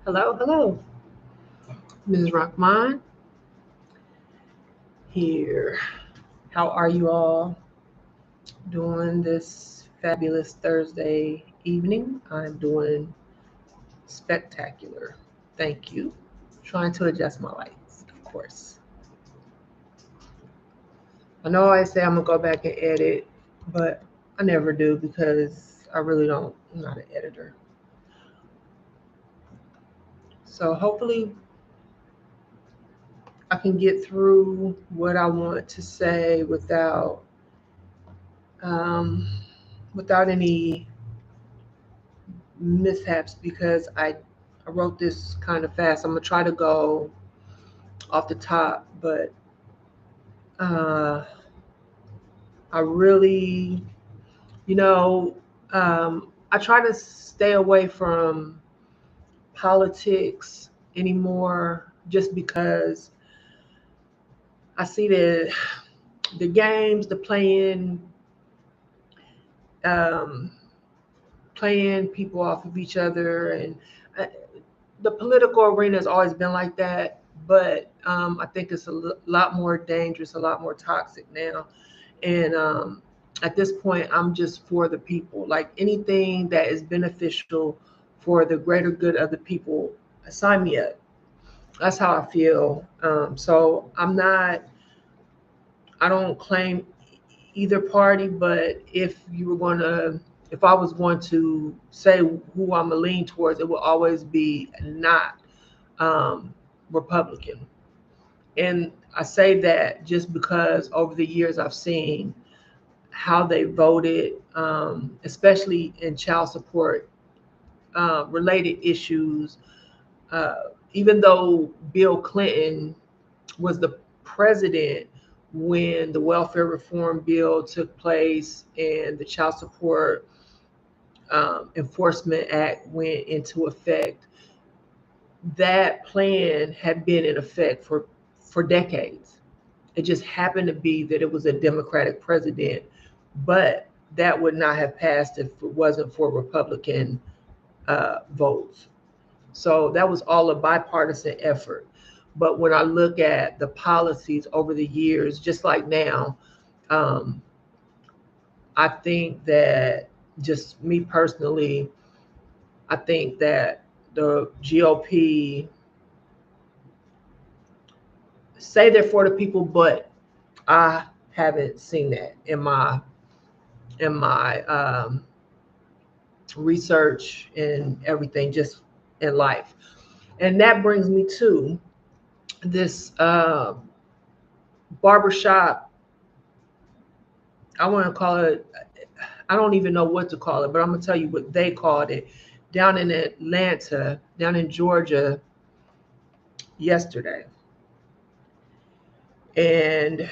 Hello, hello, Ms. Rahman here. How are you all doing this fabulous Thursday evening? I'm doing spectacular. Thank you. Trying to adjust my lights, of course. I know I say I'm gonna go back and edit, but I never do because I really don't. I'm not an editor. So hopefully I can get through what I want to say um, without any mishaps because I wrote this kind of fast. I'm gonna try to go off the top, but uh, I really, you know, I try to stay away from politics anymore, just because I see the games, the um, playing people off of each other, and uh, the political arena has always been like that, but I think it's lot more dangerous, a lot more toxic now. And at this point, I'm just for the people. Like anything that is beneficial for the greater good of the people, sign me up. That's how I feel. So I don't claim either party, but if I was going to say who I'm a lean towards, it will always be not um, Republican. And I say that just because over the years I've seen how they voted, especially in child support related issues. Uh, Even though Bill Clinton was the president when the welfare reform bill took place and the child support enforcement act went into effect, that plan had been in effect for decades. It just happened to be that it was a Democratic president, but that would not have passed if it wasn't for Republican votes. So that was all a bipartisan effort. But when I look at the policies over the years, just like now, um, I think that just me personally, I think that the GOP say they're for the people, but I haven't seen that in my research and everything, just in life. And that brings me to this barbershop. I want to call it, I don't even know what to call it, but I'm going to tell you what they called it down in Atlanta, down in Georgia yesterday. And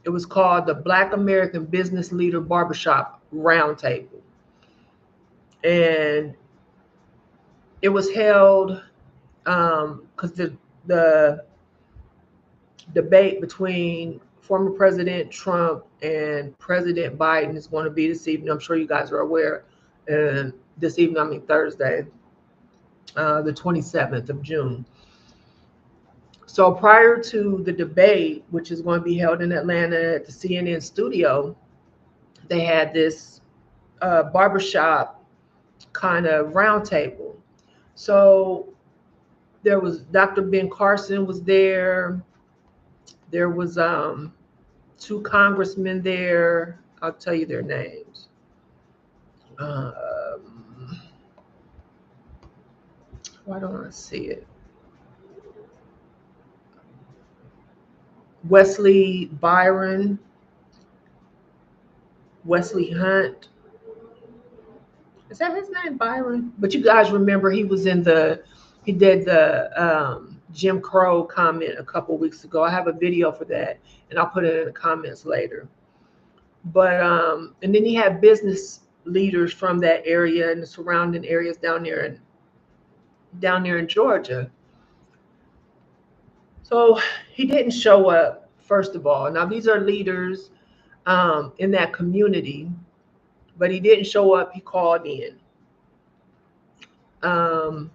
it was called the Black American Business Leader Barbershop Roundtable. And it was held because the debate between former President Trump and President Biden is going to be this evening. I'm sure you guys are aware. And this evening, I mean Thursday, the 27th of June. So prior to the debate, which is going to be held in Atlanta at the CNN studio, they had this barbershop kind of roundtable. So there was Dr. Ben Carson was there. There was two congressmen there. I'll tell you their names. Um, why don't I see it? Wesley Byron, Wesley Hunt. Is that his name, Byron? But you guys remember he did the Jim Crow comment a couple weeks ago. I have a video for that, and I'll put it in the comments later. But and then he had business leaders from that area and the surrounding areas down there in Georgia. So he didn't show up, first of all. Now, these are leaders in that community, but he didn't show up. He called in. Um,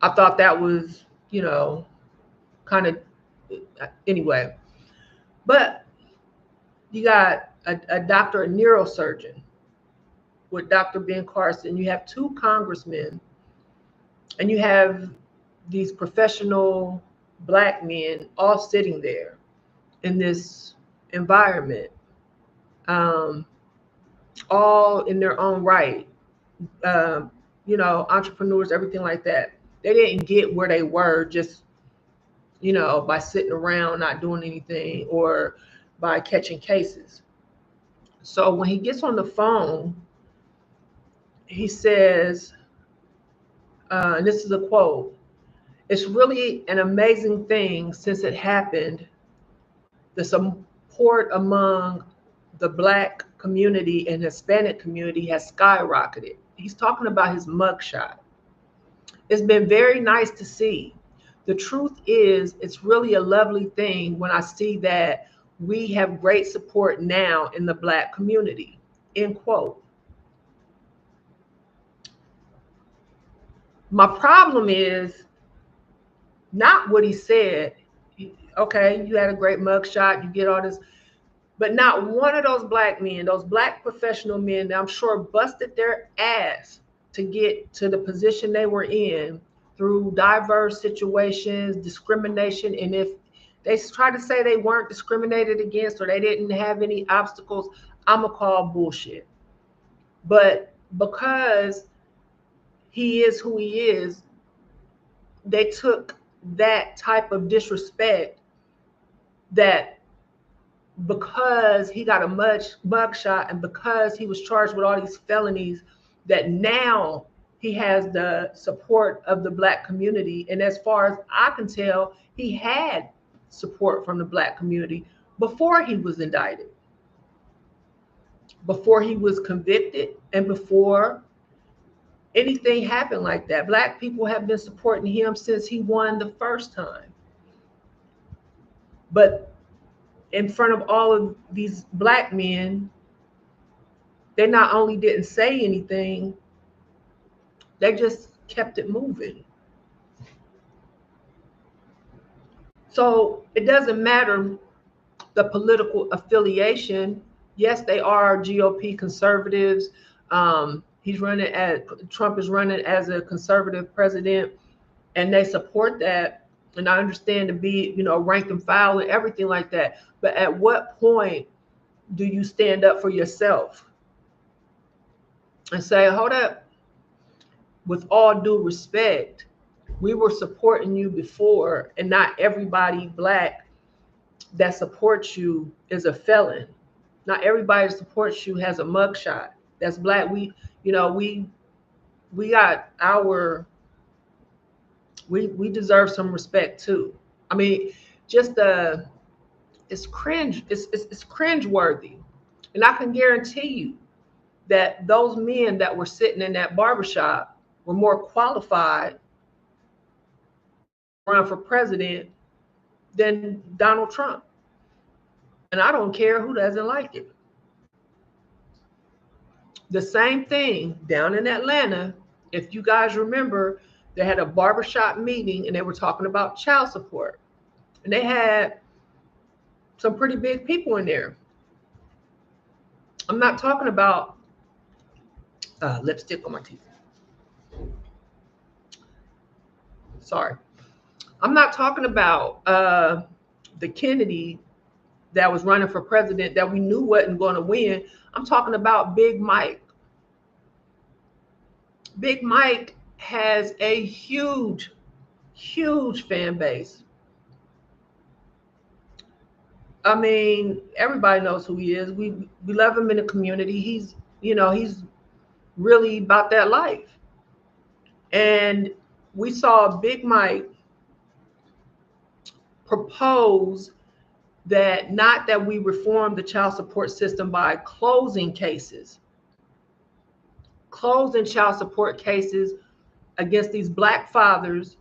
I thought that was, kind of, anyway. But you got a doctor, a neurosurgeon with Dr. Ben Carson. You have two congressmen, and you have these professional Black men all sitting there in this environment, um, all in their own right, um, entrepreneurs, everything like that. They didn't get where they were just, by sitting around not doing anything or by catching cases. So when he gets on the phone, he says, and this is a quote, "It's really an amazing thing since it happened. The support among the Black community and Hispanic community has skyrocketed." He's talking about his mugshot. "It's been very nice to see. The truth is, it's really a lovely thing when I see that we have great support now in the Black community." End quote. My problem is not what he said. Okay, you had a great mugshot, you get all this, but not one of those Black men, those Black professional men that I'm sure busted their ass to get to the position they were in through diverse situations, discrimination. And if they try to say they weren't discriminated against or they didn't have any obstacles, I'm going to call bullshit. But because he is who he is, they took that type of disrespect, that because he got a mugshot and because he was charged with all these felonies, that now he has the support of the Black community. And as far as I can tell, he had support from the Black community before he was indicted, before he was convicted, and before anything happened like that. Black people have been supporting him since he won the first time. But in front of all of these Black men, they not only didn't say anything, they just kept it moving. So it doesn't matter the political affiliation. Yes, they are GOP conservatives. Trump is running as a conservative president, and they support that. And I understand to be, rank and file and everything like that. But at what point do you stand up for yourself and say, hold up, with all due respect, we were supporting you before, and not everybody Black that supports you is a felon. Not everybody that supports you has a mugshot that's Black. We got our, we deserve some respect too. I mean, just it's cringe. It's cringe worthy, and I can guarantee you that those men that were sitting in that barbershop were more qualified to run for president than Donald Trump. And I don't care who doesn't like it. The same thing down in Atlanta. If you guys remember, they had a barbershop meeting and they were talking about child support. And they had some pretty big people in there. I'm not talking about lipstick on my teeth. Sorry. I'm not talking about the Kennedy that was running for president that we knew wasn't going to win. I'm talking about Big Mike. Big Mike has a huge, huge fan base. I mean, everybody knows who he is. We love him in the community. He's really about that life. And we saw Big Mike propose that not that we reform the child support system by closing child support cases against these Black fathers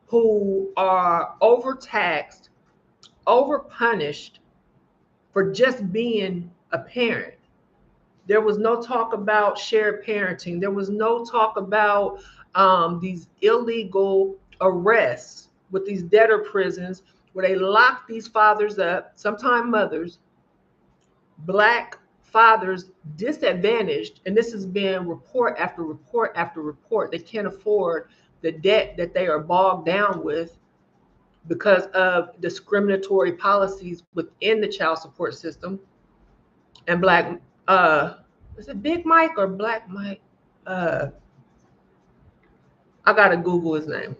who are overtaxed, overpunished for just being a parent. There was no talk about shared parenting. There was no talk about these illegal arrests with these debtor prisons where they lock these fathers up, sometimes mothers, Black fathers disadvantaged, and this has been report after report after report. They can't afford the debt that they are bogged down with because of discriminatory policies within the child support system. And Black, is it Big Mike or Black Mike? Uh, I gotta Google his name.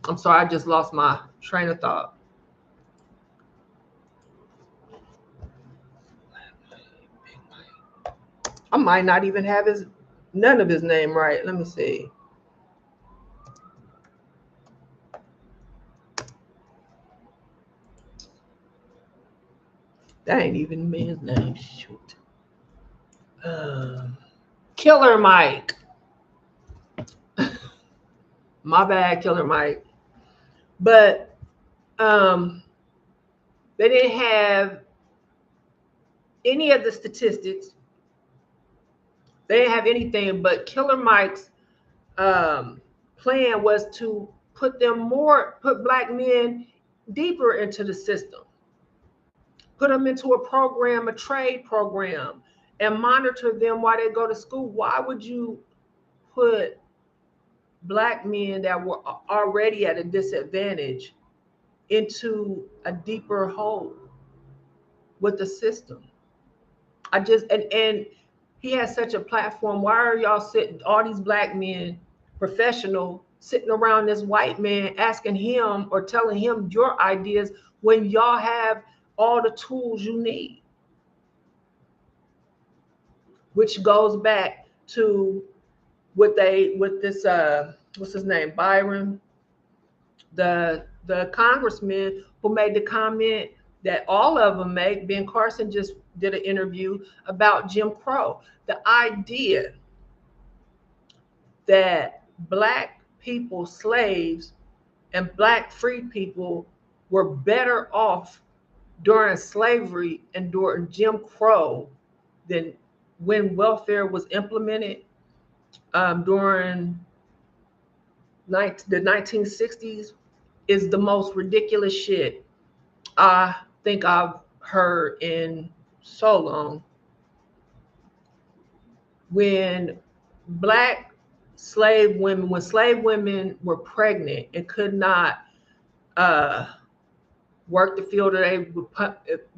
I'm sorry, I just lost my train of thought. I might not even have none of his name right. Let me see. That ain't even his name. Shoot. Killer Mike. My bad, Killer Mike. But they didn't have any of the statistics. They didn't have anything, but Killer Mike's plan was to put Black men deeper into the system, put them into a program, a trade program, and monitor them while they go to school. Why would you put Black men that were already at a disadvantage into a deeper hole with the system? And he has such a platform. Why are y'all sitting, all these Black men, professional, sitting around this white man asking him or telling him your ideas when y'all have all the tools you need? Which goes back to with this what's his name, Byron, the congressman who made the comment that all of them make. Ben Carson just did an interview about Jim Crow. The idea that Black people, slaves, and Black free people were better off during slavery and during Jim Crow than when welfare was implemented during the 1960s is the most ridiculous shit I think I've heard in so long. When slave women were pregnant and could not work the field, or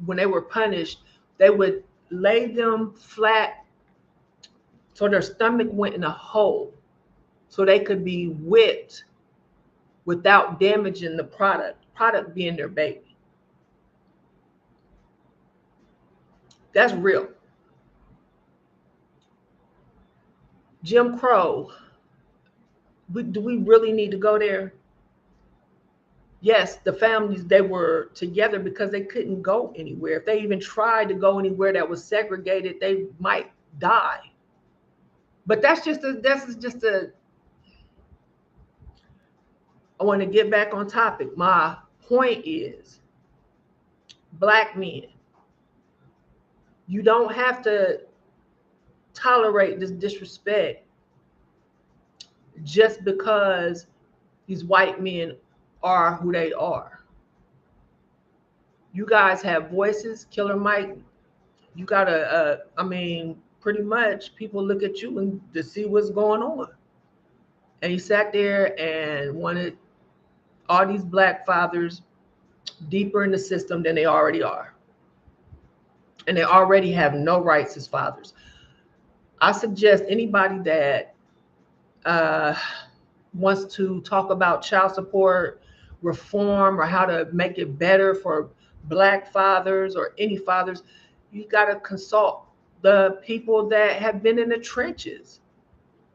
when they were punished, they would lay them flat so their stomach went in a hole so they could be whipped without damaging the product being their baby. That's real. Jim Crow, do we really need to go there? Yes, the families, they were together because they couldn't go anywhere. If they even tried to go anywhere that was segregated, they might die. But I want to get back on topic. My point is, Black men, you don't have to tolerate this disrespect just because these white men are who they are. You guys have voices. Killer Mike, you gotta, pretty much people look at you and to see what's going on. And he sat there and wanted all these Black fathers deeper in the system than they already are. And they already have no rights as fathers. I suggest anybody that wants to talk about child support reform or how to make it better for Black fathers or any fathers, you got to consult the people that have been in the trenches.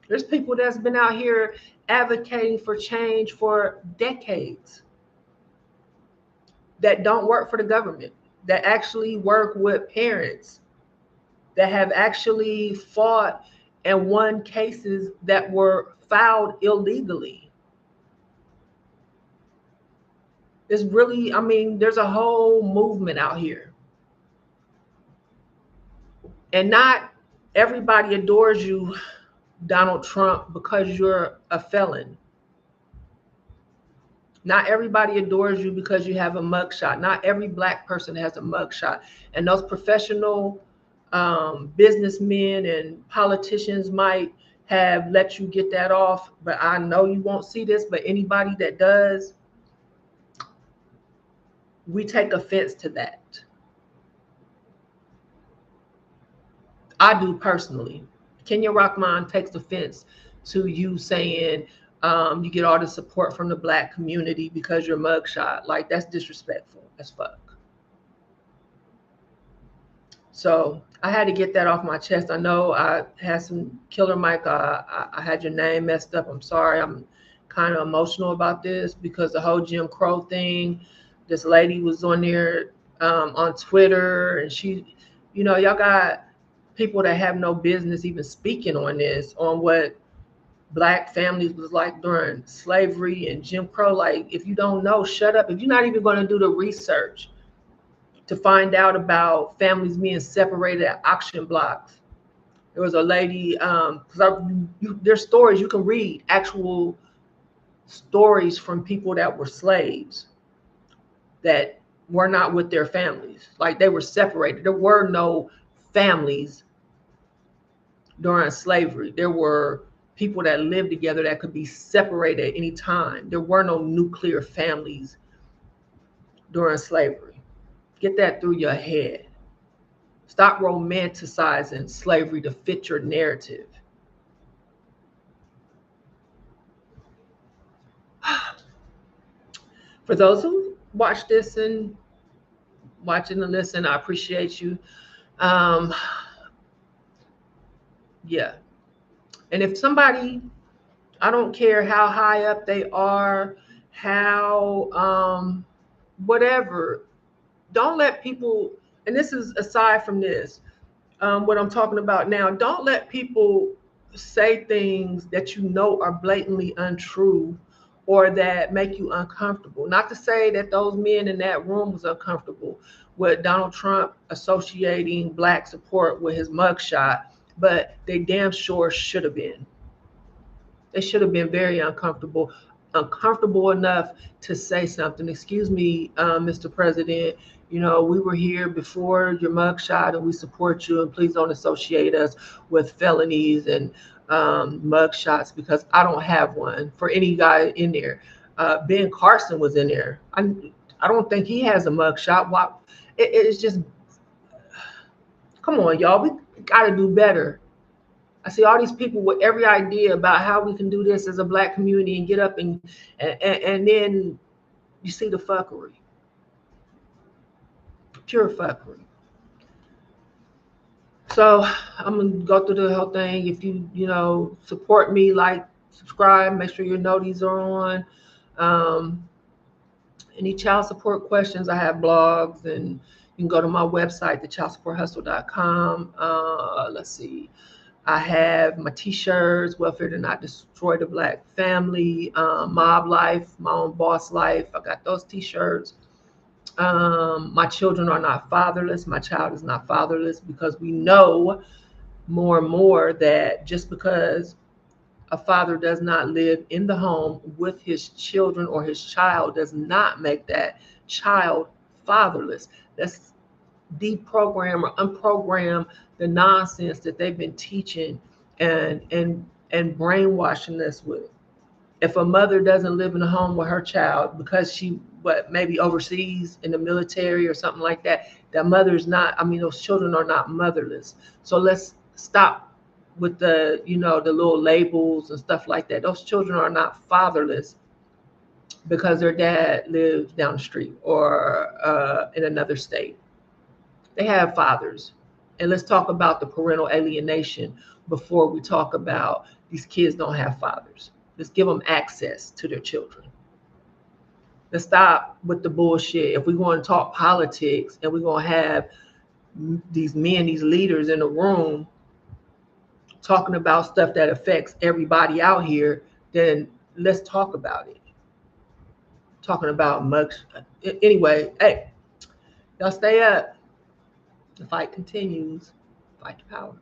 There's people that's been out here advocating for change for decades that don't work for the government, that actually work with parents, that have actually fought and won cases that were filed illegally. It's really, there's a whole movement out here. And not everybody adores you Donald Trump because you're a felon. Not everybody adores you because you have a mugshot. Not every black person has a mugshot. And those professional businessmen and politicians might have let you get that off, but I know you won't see this, but anybody that does, we take offense to that. I do personally. Kenya Rockman takes offense to you saying you get all the support from the black community because you're mugshot. Like, that's disrespectful as fuck. So I had to get that off my chest. I know I had some Killer Mike. I had your name messed up. I'm sorry. I'm kind of emotional about this because the whole Jim Crow thing. This lady was on there on Twitter, and she, y'all got people that have no business even speaking on this, on what black families was like during slavery and Jim Crow. Like, if you don't know, shut up. If you're not even going to do the research to find out about families being separated at auction blocks. There was a lady, there's stories you can read, actual stories from people that were slaves that were not with their families. Like, they were separated. There were no families during slavery. There were people that lived together that could be separated at any time. There were no nuclear families during slavery. Get that through your head. Stop romanticizing slavery to fit your narrative. For those who watch this and watching and listen, I appreciate you. Yeah. And if somebody, I don't care how high up they are, how whatever, don't let people, and this is aside from this, what I'm talking about now, don't let people say things that you know are blatantly untrue or that make you uncomfortable. Not to say that those men in that room was uncomfortable with Donald Trump associating black support with his mugshot, but they damn sure should have been. They should have been very uncomfortable enough to say something. Excuse me, Mr. President, we were here before your mugshot and we support you, and please don't associate us with felonies and mugshots, because I don't have one for any guy in there. Ben Carson was in there. I don't think he has a mugshot. Why? It's just, come on, y'all. We got to do better. I see all these people with every idea about how we can do this as a black community and get up and then you see the fuckery. Pure fuckery. So I'm gonna go through the whole thing. If you support me, like, subscribe, make sure your noties are on. Any child support questions, I have blogs, and you can go to my website, thechildsupporthustle.com. Let's see. I have my t-shirts, Welfare to Not Destroy the Black Family, Mob Life, My Own Boss Life. I got those t-shirts. My children are not fatherless. My child is not fatherless, because we know more and more that just because a father does not live in the home with his children or his child does not make that child fatherless. That's deprogram or unprogram the nonsense that they've been teaching and brainwashing us with. If a mother doesn't live in a home with her child because she maybe overseas in the military or something like that, that mother is not, those children are not motherless. So let's stop with the the little labels and stuff like that. Those children are not fatherless because their dad lives down the street or in another state. They have fathers. And let's talk about the parental alienation before we talk about these kids don't have fathers. Let's give them access to their children. Let's stop with the bullshit. If we want to talk politics and we're going to have these men, these leaders in the room talking about stuff that affects everybody out here, then let's talk about it. Talking about mugs. Anyway, hey, y'all stay up. The fight continues. Fight the power.